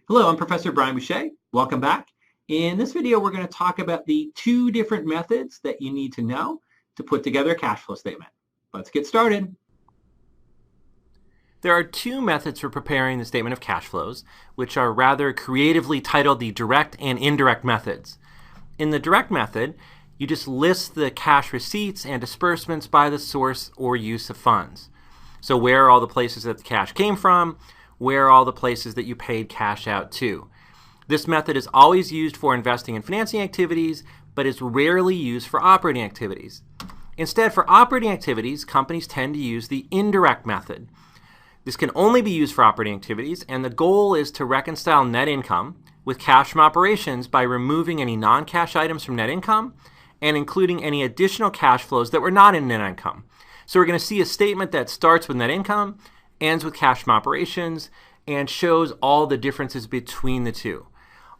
Hello, I'm Professor Brian Boucher. Welcome back. In this video, we're going to talk about the two different methods that you need to know to put together a cash flow statement. Let's get started. There are two methods for preparing the statement of cash flows, which are rather creatively titled the direct and indirect methods. In the direct method, you just list the cash receipts and disbursements by the source or use of funds. So where are all the places that the cash came from? Where are all the places that you paid cash out to? This method is always used for investing and financing activities, but is rarely used for operating activities. Instead, for operating activities, companies tend to use the indirect method. This can only be used for operating activities, and the goal is to reconcile net income with cash from operations by removing any non-cash items from net income and including any additional cash flows that were not in net income. So we're going to see a statement that starts with net income, ends with cash from operations, and shows all the differences between the two.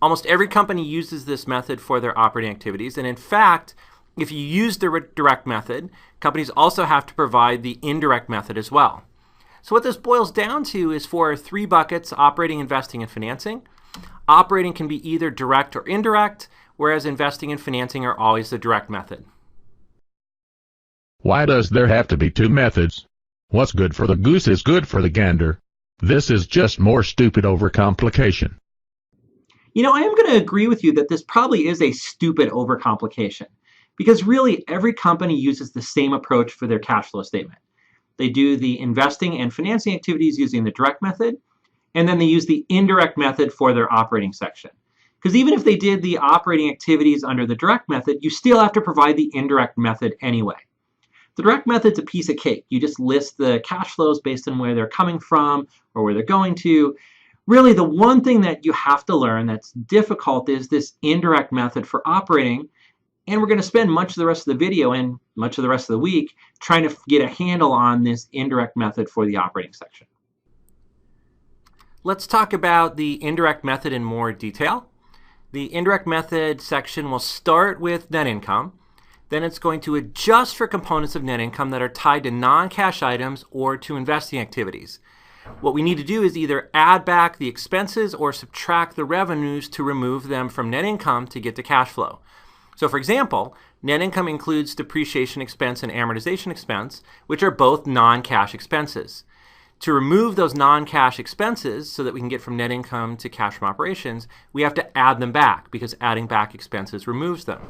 Almost every company uses this method for their operating activities, and in fact, if you use the direct method, companies also have to provide the indirect method as well. So what this boils down to is for three buckets: operating, investing, and financing. Operating can be either direct or indirect, whereas investing and financing are always the direct method. Why does there have to be two methods? What's good for the goose is good for the gander. This is just more stupid overcomplication. You know, I am going to agree with you that this probably is a stupid overcomplication, because really every company uses the same approach for their cash flow statement. They do the investing and financing activities using the direct method, and then they use the indirect method for their operating section. Because even if they did the operating activities under the direct method, you still have to provide the indirect method anyway. The direct method's a piece of cake. You just list the cash flows based on where they're coming from or where they're going to. Really, the one thing that you have to learn that's difficult is this indirect method for operating. And we're going to spend much of the rest of the video and much of the rest of the week trying to get a handle on this indirect method for the operating section. Let's talk about the indirect method in more detail. The indirect method section will start with net income. Then it's going to adjust for components of net income that are tied to non-cash items or to investing activities. What we need to do is either add back the expenses or subtract the revenues to remove them from net income to get to cash flow. So for example, net income includes depreciation expense and amortization expense, which are both non-cash expenses. To remove those non-cash expenses so that we can get from net income to cash from operations, we have to add them back because adding back expenses removes them.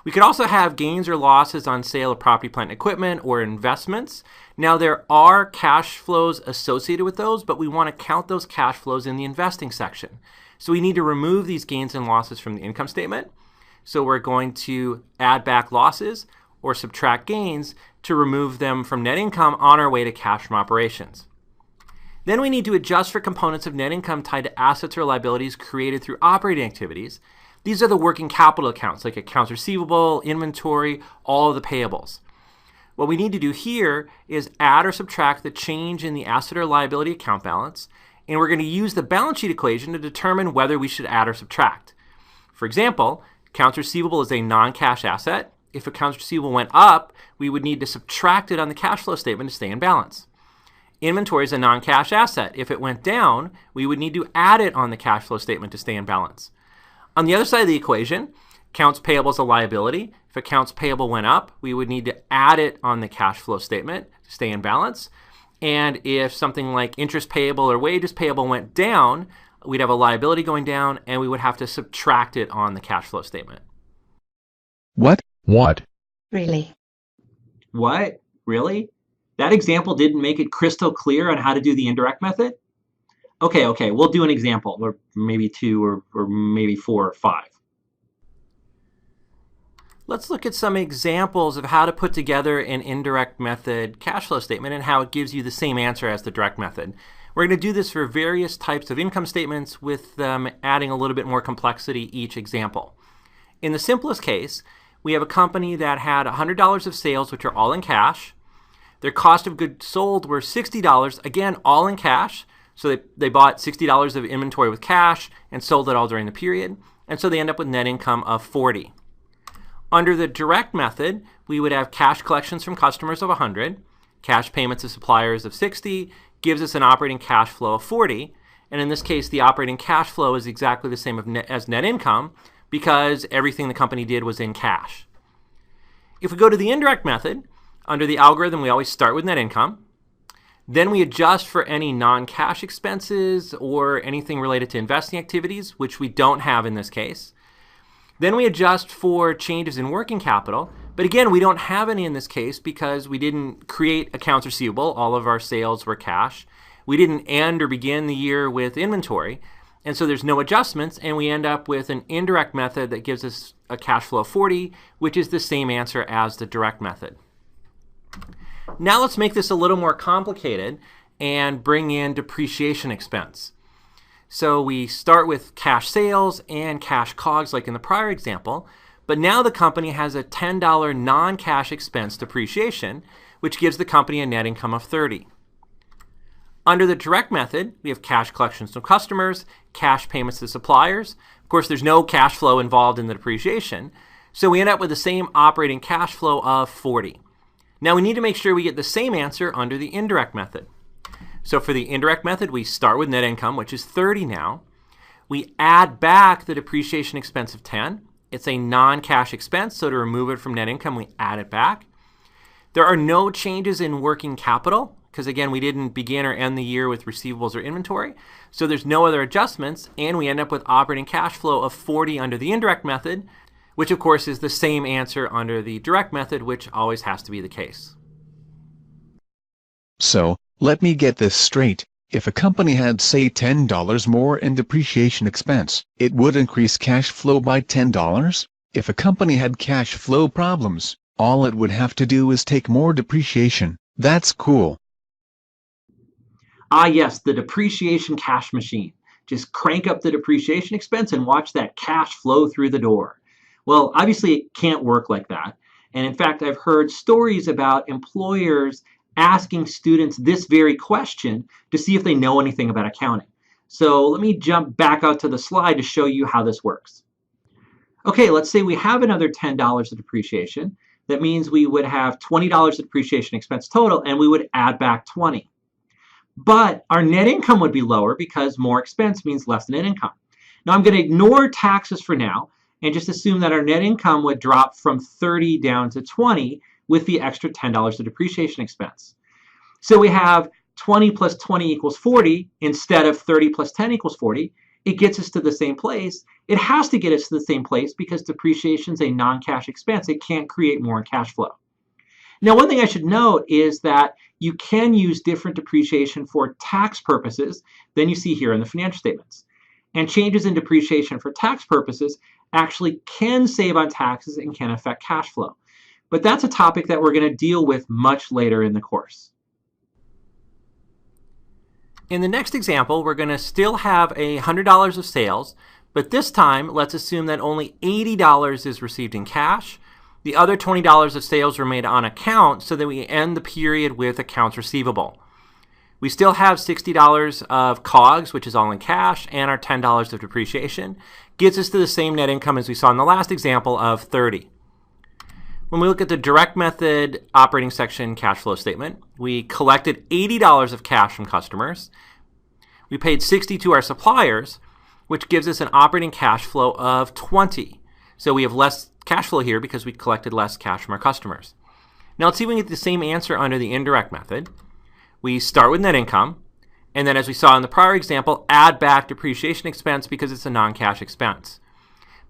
We could also have gains or losses on sale of property, plant, and equipment or investments. Now there are cash flows associated with those, but we want to count those cash flows in the investing section. So we need to remove these gains and losses from the income statement. So we're going to add back losses or subtract gains to remove them from net income on our way to cash from operations. Then we need to adjust for components of net income tied to assets or liabilities created through operating activities. These are the working capital accounts, like accounts receivable, inventory, all of the payables. What we need to do here is add or subtract the change in the asset or liability account balance, and we're going to use the balance sheet equation to determine whether we should add or subtract. For example, accounts receivable is a non-cash asset. If accounts receivable went up, we would need to subtract it on the cash flow statement to stay in balance. Inventory is a non-cash asset. If it went down, we would need to add it on the cash flow statement to stay in balance. On the other side of the equation, accounts payable is a liability. If accounts payable went up, we would need to add it on the cash flow statement to stay in balance. And if something like interest payable or wages payable went down, we'd have a liability going down and we would have to subtract it on the cash flow statement. What? Really? What? Really? That example didn't make it crystal clear on how to do the indirect method? Okay, we'll do an example, or maybe two, or maybe four or five. Let's look at some examples of how to put together an indirect method cash flow statement and how it gives you the same answer as the direct method. We're going to do this for various types of income statements with them adding a little bit more complexity each example. In the simplest case, we have a company that had $100 of sales, which are all in cash. Their cost of goods sold were $60, again, all in cash. So they bought $60 of inventory with cash and sold it all during the period. And so they end up with net income of $40. Under the direct method, we would have cash collections from customers of $100, cash payments to suppliers of $60, gives us an operating cash flow of $40, And in this case, the operating cash flow is exactly the same as net income because everything the company did was in cash. If we go to the indirect method, under the algorithm, we always start with net income. Then we adjust for any non-cash expenses or anything related to investing activities, which we don't have in this case. Then we adjust for changes in working capital. But again, we don't have any in this case because we didn't create accounts receivable. All of our sales were cash. We didn't end or begin the year with inventory. And so there's no adjustments, and we end up with an indirect method that gives us a cash flow of 40, which is the same answer as the direct method. Now let's make this a little more complicated and bring in depreciation expense. So we start with cash sales and cash COGS like in the prior example, but now the company has a $10 non-cash expense depreciation, which gives the company a net income of 30. Under the direct method, we have cash collections from customers, cash payments to suppliers. Of course, there's no cash flow involved in the depreciation, so we end up with the same operating cash flow of 40. Now we need to make sure we get the same answer under the indirect method. So for the indirect method, we start with net income, which is 30 now. We add back the depreciation expense of 10. It's a non-cash expense, so to remove it from net income, we add it back. There are no changes in working capital, because again, we didn't begin or end the year with receivables or inventory. So there's no other adjustments, and we end up with operating cash flow of 40 under the indirect method, which of course is the same answer under the direct method, which always has to be the case. So, let me get this straight. If a company had, say, $10 more in depreciation expense, it would increase cash flow by $10? If a company had cash flow problems, all it would have to do is take more depreciation. That's cool. Ah, yes, the depreciation cash machine. Just crank up the depreciation expense and watch that cash flow through the door. Well, obviously it can't work like that. And in fact, I've heard stories about employers asking students this very question to see if they know anything about accounting. So let me jump back out to the slide to show you how this works. Okay, let's say we have another $10 of depreciation. That means we would have $20 of depreciation expense total, and we would add back 20. But our net income would be lower because more expense means less net income. Now I'm going to ignore taxes for now and just assume that our net income would drop from 30 down to 20 with the extra $10 of depreciation expense. So we have 20 plus 20 equals 40 instead of 30 plus 10 equals 40. It gets us to the same place. It has to get us to the same place because depreciation is a non-cash expense. It can't create more in cash flow. Now, one thing I should note is that you can use different depreciation for tax purposes than you see here in the financial statements. And changes in depreciation for tax purposes actually can save on taxes and can affect cash flow. But that's a topic that we're going to deal with much later in the course. In the next example, we're going to still have $100 of sales, but this time let's assume that only $80 is received in cash. The other $20 of sales were made on account so that we end the period with accounts receivable. We still have $60 of COGS, which is all in cash, and our $10 of depreciation. Gets us to the same net income as we saw in the last example of 30. When we look at the direct method operating section cash flow statement, we collected $80 of cash from customers. We paid $60 to our suppliers, which gives us an operating cash flow of 20. So we have less cash flow here because we collected less cash from our customers. Now let's see if we can get the same answer under the indirect method. We start with net income, and then as we saw in the prior example, add back depreciation expense because it's a non-cash expense.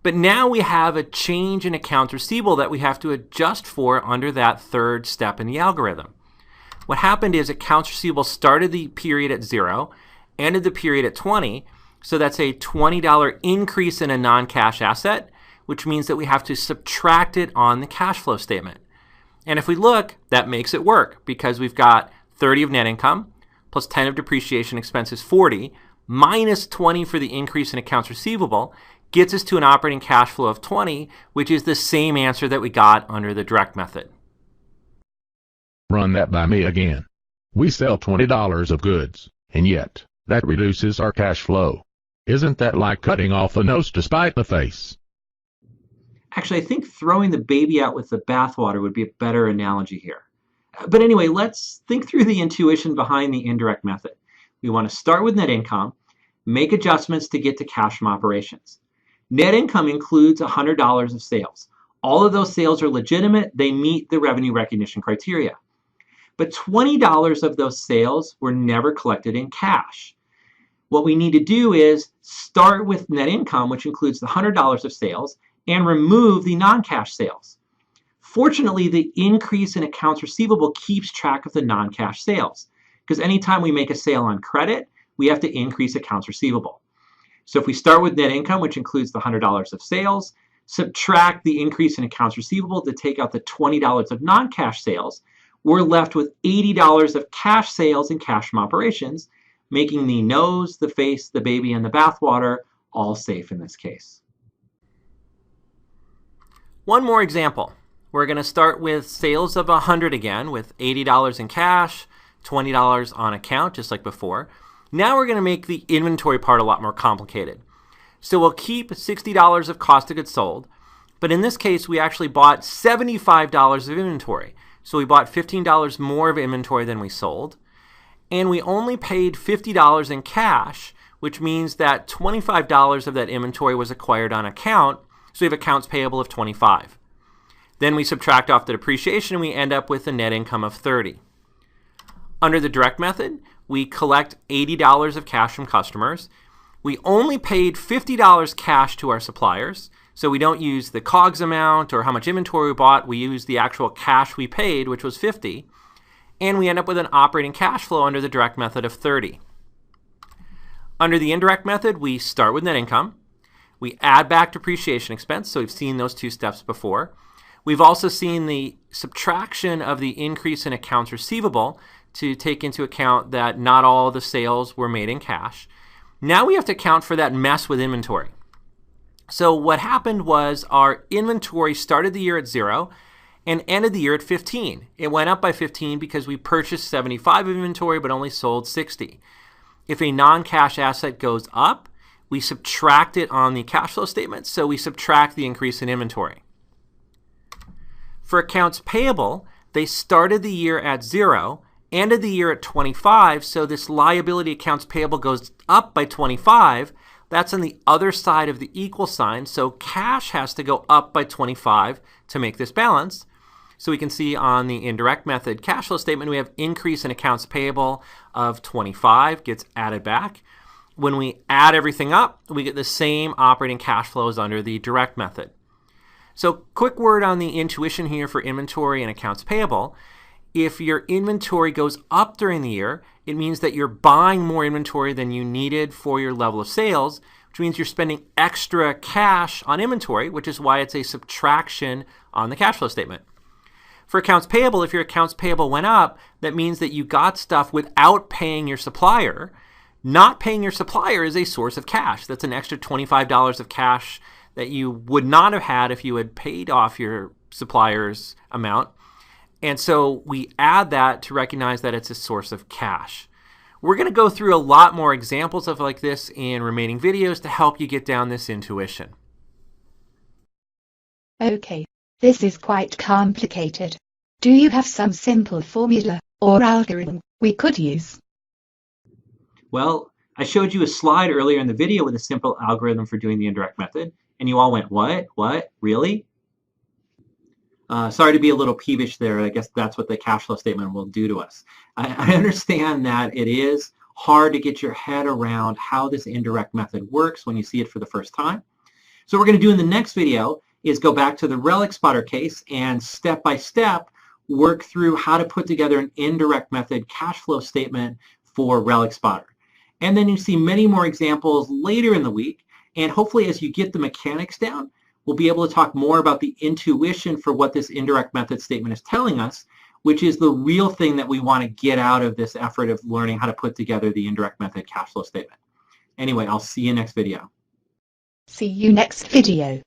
But now we have a change in accounts receivable that we have to adjust for under that third step in the algorithm. What happened is accounts receivable started the period at 0, ended the period at 20, so that's a $20 increase in a non-cash asset, which means that we have to subtract it on the cash flow statement. And if we look, that makes it work because we've got 30 of net income plus 10 of depreciation expenses 40 minus 20 for the increase in accounts receivable gets us to an operating cash flow of 20, which is the same answer that we got under the direct method. Run that by me again. We sell $20 of goods, and yet, that reduces our cash flow. Isn't that like cutting off the nose to spite the face? Actually, I think throwing the baby out with the bathwater would be a better analogy here. But anyway, let's think through the intuition behind the indirect method. We want to start with net income, make adjustments to get to cash from operations. Net income includes $100 of sales. All of those sales are legitimate. They meet the revenue recognition criteria. But $20 of those sales were never collected in cash. What we need to do is start with net income, which includes the $100 of sales, and remove the non-cash sales. Fortunately, the increase in accounts receivable keeps track of the non-cash sales, because anytime we make a sale on credit, we have to increase accounts receivable. So if we start with net income, which includes the $100 of sales, subtract the increase in accounts receivable to take out the $20 of non-cash sales, we're left with $80 of cash sales and cash from operations, making the nose, the face, the baby, and the bathwater all safe in this case. One more example. We're going to start with sales of 100 again, with $80 in cash, $20 on account, just like before. Now we're going to make the inventory part a lot more complicated. So we'll keep $60 of cost of goods sold, but in this case we actually bought $75 of inventory. So we bought $15 more of inventory than we sold, and we only paid $50 in cash, which means that $25 of that inventory was acquired on account, so we have accounts payable of $25. Then we subtract off the depreciation and we end up with a net income of $30. Under the direct method, we collect $80 of cash from customers. We only paid $50 cash to our suppliers, so we don't use the COGS amount or how much inventory we bought. We use the actual cash we paid, which was $50, and we end up with an operating cash flow under the direct method of $30. Under the indirect method, we start with net income. We add back depreciation expense, so we've seen those two steps before. We've also seen the subtraction of the increase in accounts receivable to take into account that not all the sales were made in cash. Now we have to account for that mess with inventory. So what happened was our inventory started the year at 0 and ended the year at 15. It went up by 15 because we purchased 75 of inventory but only sold 60. If a non-cash asset goes up, we subtract it on the cash flow statement, so we subtract the increase in inventory. For accounts payable, they started the year at 0, ended the year at 25, so this liability accounts payable goes up by 25. That's on the other side of the equal sign, so cash has to go up by 25 to make this balance. So we can see on the indirect method cash flow statement, we have increase in accounts payable of 25 gets added back. When we add everything up, we get the same operating cash flows under the direct method. So quick word on the intuition here for inventory and accounts payable. If your inventory goes up during the year, it means that you're buying more inventory than you needed for your level of sales, which means you're spending extra cash on inventory, which is why it's a subtraction on the cash flow statement. For accounts payable, if your accounts payable went up, that means that you got stuff without paying your supplier. Not paying your supplier is a source of cash. That's an extra $25 of cash that you would not have had if you had paid off your supplier's amount. And so we add that to recognize that it's a source of cash. We're going to go through a lot more examples of like this in remaining videos to help you get down this intuition. Okay, this is quite complicated. Do you have some simple formula or algorithm we could use? Well, I showed you a slide earlier in the video with a simple algorithm for doing the indirect method, and you all went, what? What? Really? Sorry to be a little peevish there. I guess that's what the cash flow statement will do to us. I understand that it is hard to get your head around how this indirect method works when you see it for the first time. So what we're going to do in the next video is go back to the relic spotter case and step by step work through how to put together an indirect method cash flow statement for relic spotter. And then you see many more examples later in the week, and hopefully as you get the mechanics down, we'll be able to talk more about the intuition for what this indirect method statement is telling us, which is the real thing that we want to get out of this effort of learning how to put together the indirect method cash flow statement. Anyway, I'll see you next video. See you next video.